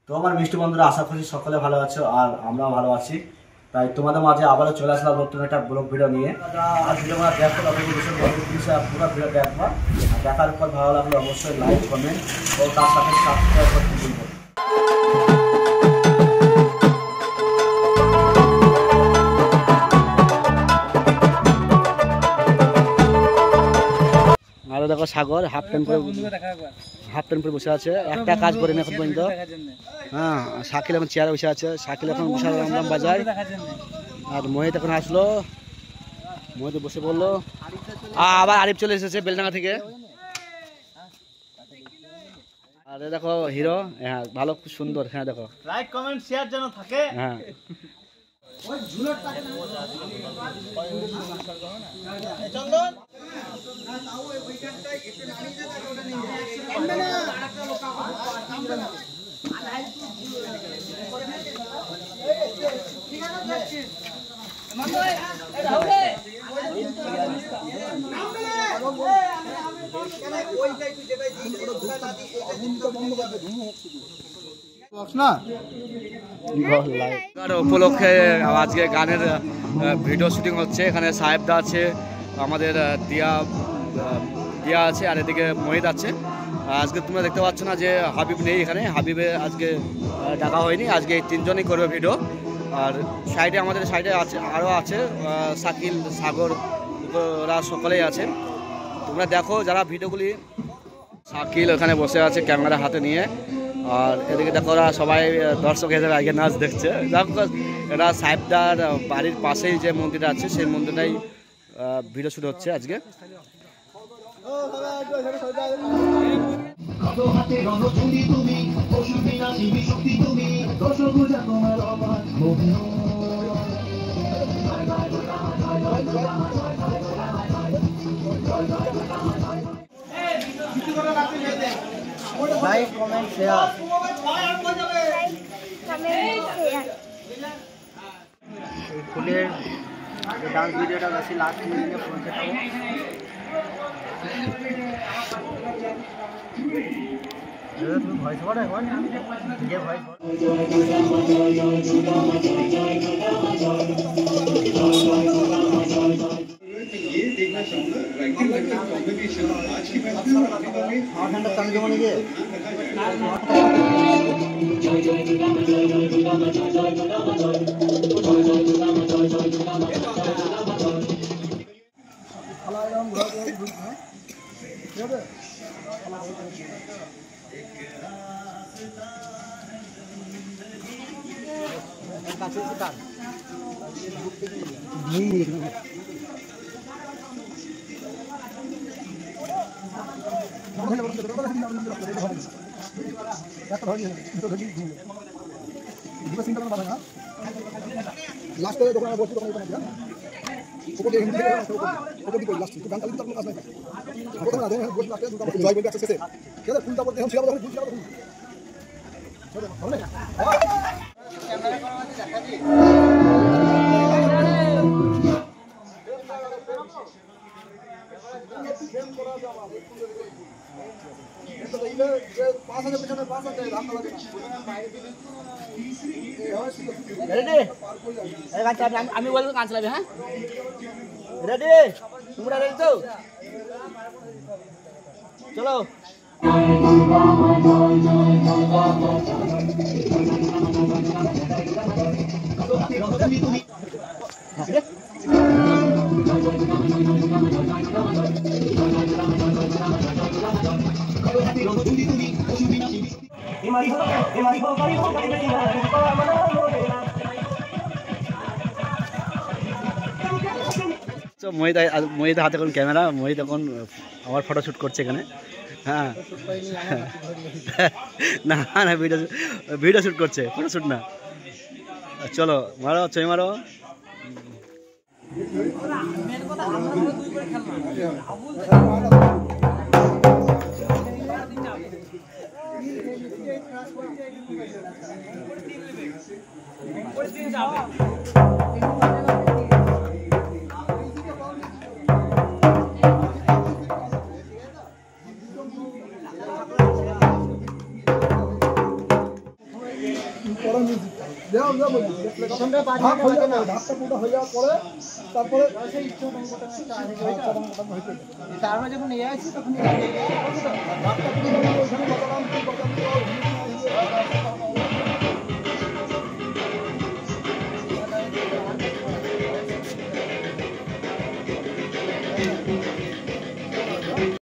তো আমার মিষ্টি বন্ধুরা, আশা করি সকলে ভালো আছো আর আমরাও ভালো আছি। তাই তোমাদের মাঝে আবারও চলে আসলাম নতুন একটা ব্লগ ভিডিও নিয়ে। আর ভিডিওটা দেখো, পুরো ভিডিও দেখবো। আর দেখার পর ভালো লাগলে অবশ্যই লাইক, কমেন্ট ও তার সাথে সাবস্ক্রাইব করতে ভুলবো। আরো দেখো সাগর হাফ প্যান্ট পরে বসে আছে, একটা কাজ করে এখন পর্যন্ত। হ্যাঁ, শাকিল এখন চেয়ারে বসে আছে, শাকিল এখন বিশাল রাম বাজায়। আর মোহিত এখন আসলো, মোহিত বসে পড়লো। আবার আরিফ চলে এসেছে বেলডাঙ্গা থেকে। আর দেখো হিরো, হ্যাঁ ভালো, খুব সুন্দর। হ্যাঁ দেখো, লাইক কমেন্ট শেয়ার যেন থাকে। হ্যাঁ চন্দন উপলক্ষে আজকে গানের ভিডিও শুটিং হচ্ছে। এখানে সাহেবদা আছে, আমাদের দিয়া আছে, আর এদিকে মোহিত আছে। আজকে তোমরা দেখতে পাচ্ছ না যে হাবিব নেই এখানে, হাবিবে আজকে ডাকা হয়নি। আজকে এই তিনজনই করবে ভিডিও। আর সাইডে আমাদের সাইডে আছে আরও আছে শাকিল, সাগর, ওরা সকলেই আছে। তোমরা দেখো যারা ভিডিওগুলি। শাকিল ওখানে বসে আছে ক্যামেরা হাতে নিয়ে। আর এদিকে দেখো ওরা সবাই দর্শক হিসেবে আগে নাচ দেখছে। দেখো এরা সাহেবদার বাড়ির পাশেই যে মন্দিরটা আছে সেই মন্দিরটাই ভিডিও শুট হচ্ছে আজকে। Like comment share. এই ফুলের ডান্স ভিডিওটা বেশি লাস্ট মিনিটে পৌঁছে যাবো। তুমি ভয়েস করো এখন, নিজে ভয়েস করো। ये देखना चाहूंगा कॉम्बिनेशन आज की मैच में घंटा तंग जमाने के लास्ट দোকানে বসে দোকানে এটা না ওকে দিয়ে হিন্দি ওকে দিয়ে লাস্ট তো গান চালিয়ে তো আপনার কাছে ওকে না দেন বসে লাস্টে দোকানে জয় করে আছে কেন ফুলটা পড়তে हम শিখাবো ফুল শিখাবো চলো হবে ক্যামেরা করা আছে দেখা দি আমি বলবো কাজ চালাবে। হ্যাঁ রেডি, তোমরা রেডি তো? চলো মোহিত হাতে এখন ক্যামেরা, মোহিত এখন আমার ফটো শ্যুট করছে এখানে। হ্যাঁ না না ভিডিও শ্যুট করছে, ফটো শ্যুট না। চলো মারো, ছয় মারো। যাবে ধাপটা পুরোটা হয়ে যাওয়ার পরে তারপরে তারপরে যখন ইয়ে আছে তখন ধাপটা পুরো ওইখানে